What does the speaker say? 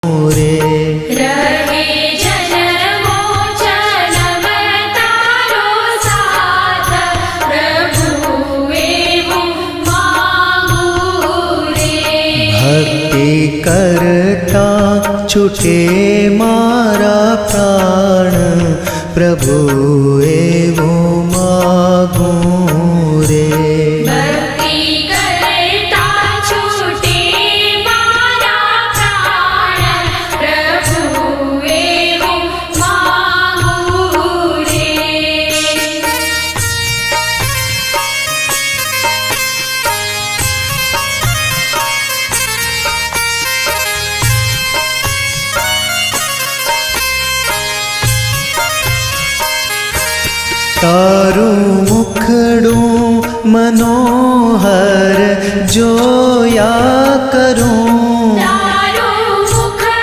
રે રહે જન્મો જન્મ તારો સાથ પ્રભુ એવું માંગુ રે. ભક્તિ કરતા છૂટે મારા પ્રાણ પ્રભુ એવું માગું રે. ભક્તિ કરતા છૂટે મારા પ્રાણ પ્રભુ એવું માંગુ રે. તારું મુખડું મનોહર જોયા કરું